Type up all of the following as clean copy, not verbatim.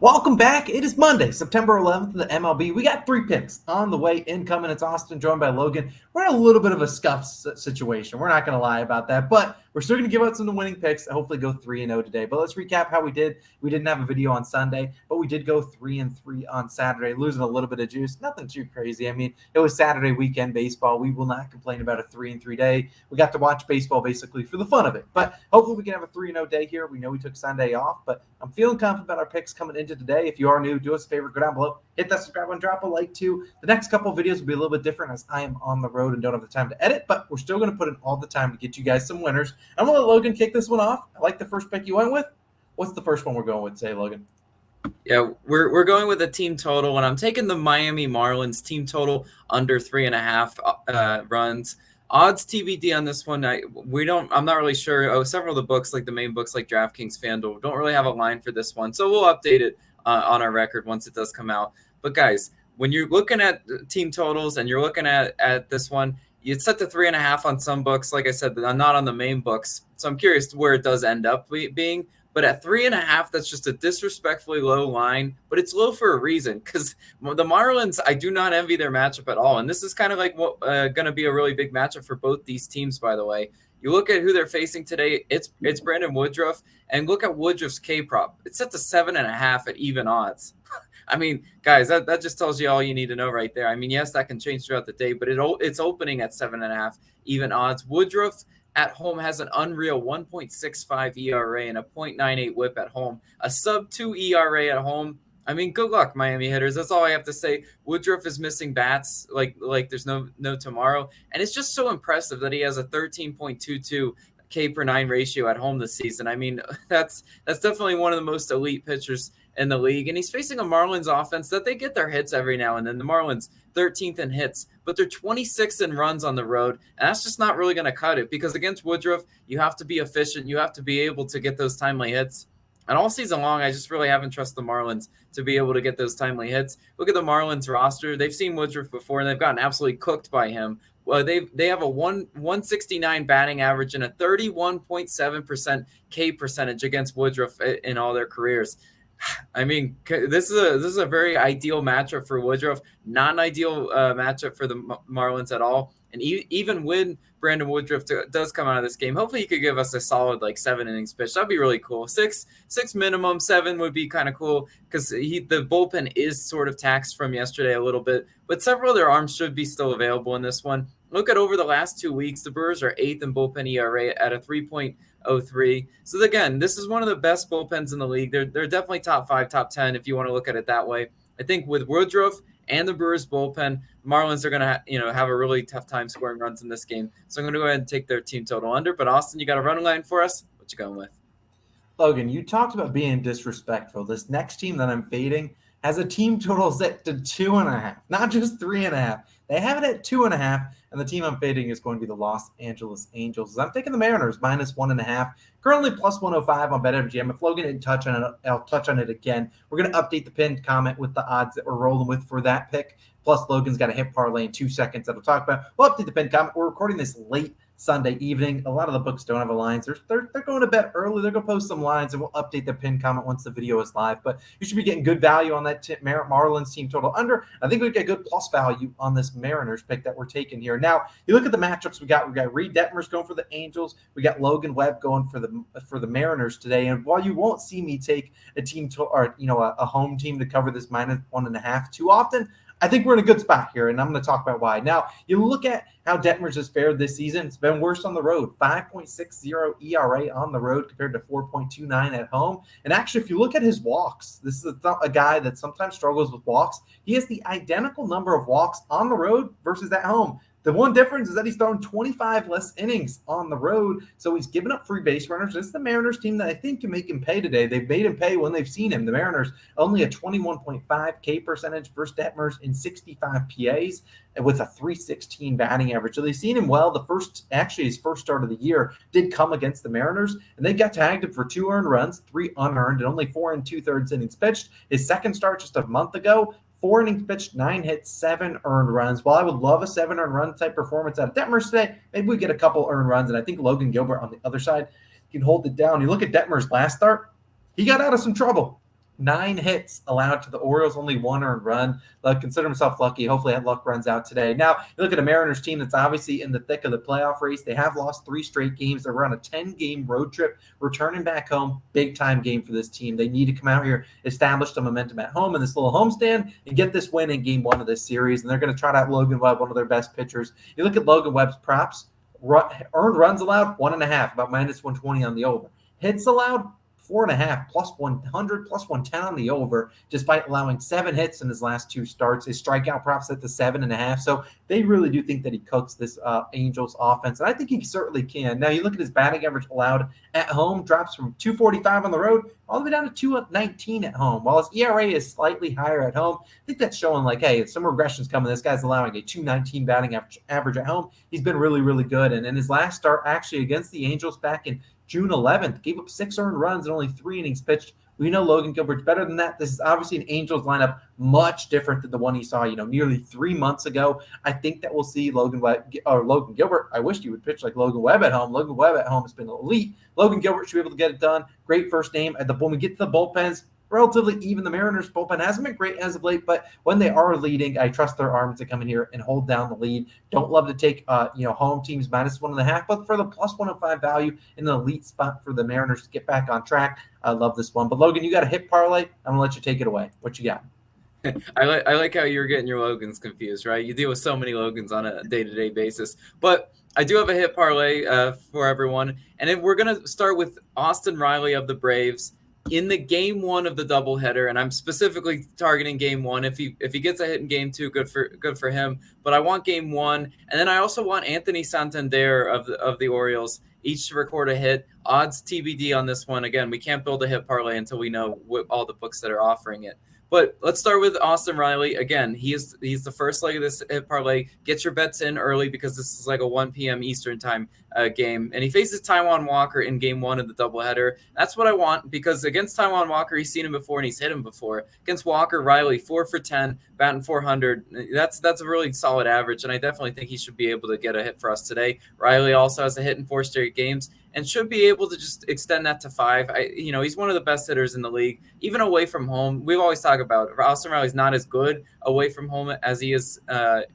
Welcome back. It is Monday, September 11th in the MLB. We got 3 picks on the way incoming. It's Austin, joined by Logan. We're in a little bit of a scuffed situation. We're not going to lie about that, but we're still going to give out some of the winning picks and hopefully go 3-0 today. But let's recap how we did. We didn't have a video on Sunday, but we did go 3-3 on Saturday, losing a little bit of juice. Nothing too crazy. I mean, it was Saturday weekend baseball. We will not complain about a 3-3 day. We got to watch baseball basically for the fun of it. But hopefully we can have a 3-0 day here. We know we took Sunday off, but I'm feeling confident about our picks coming into today. If you are new, do us a favor, go down below, hit that subscribe button, drop a like too. The next couple of videos will be a little bit different as I am on the road and don't have the time to edit, but we're still going to put in all the time to get you guys some winners. I'm going to let Logan kick this one off. I like the first pick you went with. What's the first one we're going with today, Logan? Yeah, we're going with a team total, and I'm taking the Miami Marlins team total under 3.5 runs. Odds TBD on this one. I'm not really sure. Several of the books, like the main books like DraftKings, FanDuel, don't really have a line for this one. So we'll update it on our record once it does come out. But guys, when you're looking at team totals and you're looking at this one, you set the 3.5 on some books. Like I said, not on the main books. So I'm curious where it does end up being. But at 3.5, that's just a disrespectfully low line. But it's low for a reason, because the Marlins, I do not envy their matchup at all. And this is kind of like going to be a really big matchup for both these teams, by the way. You look at who they're facing today, it's Brandon Woodruff. And look at Woodruff's K-prop. It's set to 7.5 at even odds. I mean, guys, that just tells you all you need to know right there. I mean, yes, that can change throughout the day, but it's opening at 7.5 even odds. Woodruff at home has an unreal 1.65 ERA and a 0.98 whip at home, a sub-2 ERA at home. I mean, good luck, Miami hitters. That's all I have to say. Woodruff is missing bats like there's no tomorrow. And it's just so impressive that he has a 13.22 K per 9 ratio at home this season. I mean, that's definitely one of the most elite pitchers in the league. And he's facing a Marlins offense that they get their hits every now and then. The Marlins 13th in hits, but they're 26th in runs on the road. And that's just not really going to cut it, because against Woodruff, you have to be efficient. You have to be able to get those timely hits. And all season long, I just really haven't trusted the Marlins to be able to get those timely hits. Look at the Marlins roster. They've seen Woodruff before, and they've gotten absolutely cooked by him. Well, they have a 169 batting average and a 31.7% K percentage against Woodruff in all their careers. I mean, this is a very ideal matchup for Woodruff, not an ideal matchup for the Marlins at all. And even when Brandon Woodruff does come out of this game, hopefully he could give us a solid 7 innings pitch. That'd be really cool. Six minimum, 7 would be kind of cool, because the bullpen is sort of taxed from yesterday a little bit, but several of their arms should be still available in this one. Look at over the last 2 weeks, the Brewers are 8th in bullpen ERA at a 3.03. So again, this is one of the best bullpens in the league. They're definitely top 5, top 10 if you want to look at it that way. I think with Woodruff and the Brewers bullpen, Marlins are going to have a really tough time scoring runs in this game. So I'm going to go ahead and take their team total under. But Austin, you got a run line for us? What you going with? Logan, you talked about being disrespectful. This next team that I'm fading has a team total set to 2.5, not just 3.5. They have it at 2.5, and the team I'm fading is going to be the Los Angeles Angels. I'm taking the Mariners -1.5, currently +105 on BetMGM. If Logan didn't touch on it, I'll touch on it again. We're going to update the pinned comment with the odds that we're rolling with for that pick. Plus, Logan's got a hit parlay in 2 seconds that we'll talk about. We'll update the pinned comment. We're recording this late Sunday evening. A lot of the books don't have a lines. They're going to bed early. They're going to post some lines, and we'll update the pinned comment once the video is live. But you should be getting good value on that Marlins team total under. I think we get good plus value on this Mariners pick that we're taking here. Now, you look at the matchups we got. We got Reed Detmers going for the Angels. We got Logan Webb going for the Mariners today. And while you won't see me take a team a home team to cover this -1.5 too often, I think we're in a good spot here, and I'm going to talk about why. Now, you look at how Detmers has fared this season. It's been worse on the road, 5.60 ERA on the road compared to 4.29 at home. And actually, if you look at his walks, this is a guy that sometimes struggles with walks. He has the identical number of walks on the road versus at home. The one difference is that he's thrown 25 less innings on the road, so he's given up free base runners. This is the Mariners team that I think can make him pay today. They've made him pay when they've seen him. The Mariners only a 21.5 K percentage versus Detmers in 65 PAs with a 316 batting average. So they've seen him well. His first start of the year did come against the Mariners, and they got tagged him for 2 earned runs, 3 unearned, and only 4 2/3 innings pitched. His second start just a month ago, 4 innings pitched, 9 hits, 7 earned runs. While I would love a 7 earned run type performance out of Detmers today, maybe we get a couple earned runs, and I think Logan Gilbert on the other side can hold it down. You look at Detmers' last start, he got out of some trouble. 9 hits allowed to the Orioles, only 1 earned run. They'll consider himself lucky. Hopefully that luck runs out today. Now, you look at a Mariners team that's obviously in the thick of the playoff race. They have lost 3 straight games. They're on a 10-game road trip, returning back home. Big-time game for this team. They need to come out here, establish the momentum at home in this little homestand, and get this win in game 1 of this series. And they're going to try out Logan Webb, one of their best pitchers. You look at Logan Webb's props. Earned runs allowed, 1.5, about minus 120 on the over. Hits allowed, 4.5, plus 100, plus 110 on the over, despite allowing 7 hits in his last 2 starts. His strikeout props at the 7.5. So they really do think that he cooks this Angels offense, and I think he certainly can. Now, you look at his batting average allowed at home, drops from 245 on the road all the way down to 219 at home. While his ERA is slightly higher at home, I think that's showing like, hey, some regression's coming. This guy's allowing a 219 batting average at home. He's been really, really good. And in his last start, actually against the Angels back in June 11th, gave up 6 earned runs and only 3 innings pitched. We know Logan Gilbert's better than that. This is obviously an Angels lineup much different than the one he saw, nearly 3 months ago. I think that we'll see Logan Gilbert. I wish he would pitch like Logan Webb at home. Logan Webb at home has been elite. Logan Gilbert should be able to get it done. Great first name. When we get to the bullpens, relatively even. The Mariners bullpen hasn't been great as of late, but when they are leading, I trust their arms to come in here and hold down the lead. Don't love to take home teams minus 1.5, but for the plus 105 value in the elite spot for the Mariners to get back on track, I love this one. But Logan, you got a hit parlay. I'm gonna let you take it away. What you got? I like how you're getting your Logans confused, right? You deal with so many Logans on a day-to-day basis. But I do have a hit parlay for everyone. And then we're going to start with Austin Riley of the Braves in the game 1 of the doubleheader. And I'm specifically targeting game 1. If he gets a hit in game 2, good for him. But I want game 1. And then I also want Anthony Santander of the Orioles each to record a hit. Odds TBD on this one. Again, we can't build a hit parlay until we know all the books that are offering it. But let's start with Austin Riley. Again, he's the first leg of this hit parlay. Get your bets in early because this is like a 1 p.m. Eastern time game. And he faces Taijuan Walker in game 1 of the doubleheader. That's what I want because against Taijuan Walker, he's seen him before and he's hit him before. Against Walker, Riley, 4 for 10, batting 400. That's a really solid average, and I definitely think he should be able to get a hit for us today. Riley also has a hit in 4 straight games and should be able to just extend that to 5. He's one of the best hitters in the league, even away from home. We've always talked about Austin Riley's not as good away from home as he is, at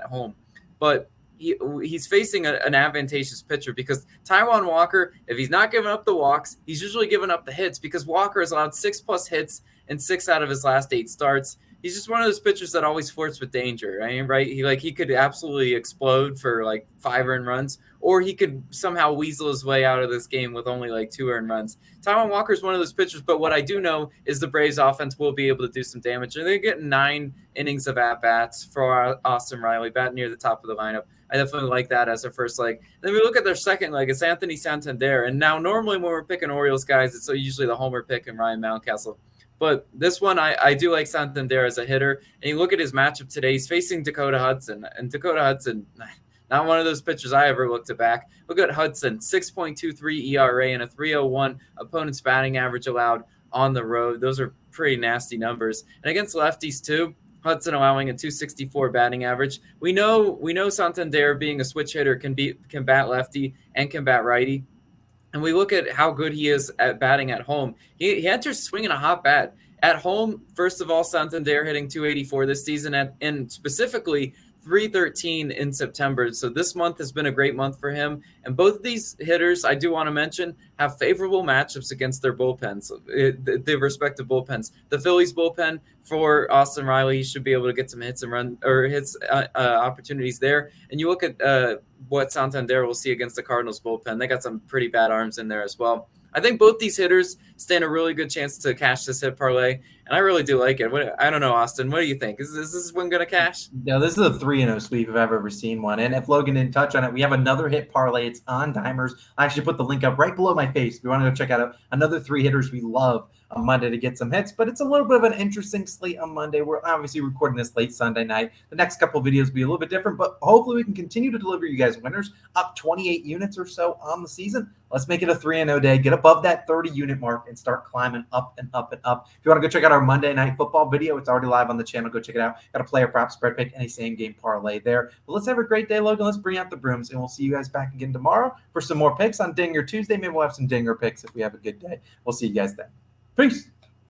home. But he's facing an advantageous pitcher because Taijuan Walker, if he's not giving up the walks, he's usually giving up the hits because Walker has allowed 6+ hits in 6 out of his last 8 starts. He's just one of those pitchers that always flirts with danger, right? He could absolutely explode for like 5 earned runs, or he could somehow weasel his way out of this game with only like 2 earned runs. Taijuan Walker is one of those pitchers, but what I do know is the Braves offense will be able to do some damage. And they're getting 9 innings of at-bats for Austin Riley, batting near the top of the lineup. I definitely like that as their first leg. Then we look at their second leg. It's Anthony Santander. And now normally when we're picking Orioles guys, it's usually the homer pick and Ryan Mountcastle. But this one, I do like Santander as a hitter. And you look at his matchup today, he's facing Dakota Hudson. And Dakota Hudson, not one of those pitchers I ever looked to back. Look at Hudson, 6.23 ERA and a 3.01 opponent's batting average allowed on the road. Those are pretty nasty numbers. And against lefties too, Hudson allowing a 264 batting average. We know Santander being a switch hitter can bat lefty and can bat righty. And we look at how good he is at batting at home. He enters swinging a hot bat. At home, first of all, Santander hitting 284 this season, and specifically 313 in September. So this month has been a great month for him. And both of these hitters, I do want to mention, have favorable matchups against their bullpens, their respective bullpens. The Phillies bullpen for Austin Riley, he should be able to get some hits and opportunities there. And you look at what Santander will see against the Cardinals bullpen. They got some pretty bad arms in there as well. I think both these hitters stand a really good chance to cash this hit parlay, and I really do like it. I don't know, Austin. What do you think? Is this one going to cash? No, this is a 3-0 sweep if I've ever seen one. And if Logan didn't touch on it, we have another hit parlay. It's on Dimers. I actually put the link up right below my face if you want to go check out another 3 hitters we love on Monday to get some hits. But it's a little bit of an interesting slate on Monday. We're obviously recording this late Sunday night. The next couple of videos will be a little bit different, but hopefully we can continue to deliver you guys winners, up 28 units or so on the season. Let's make it a 3-0 day, get above that 30-unit mark, and start climbing up and up and up. If you want to go check out our Monday Night Football video, it's already live on the channel. Go check it out. Got a player prop, spread pick, and a same-game parlay there. But let's have a great day, Logan. Let's bring out the brooms, and we'll see you guys back again tomorrow for some more picks on Dinger Tuesday. Maybe we'll have some Dinger picks if we have a good day. We'll see you guys then. Peace.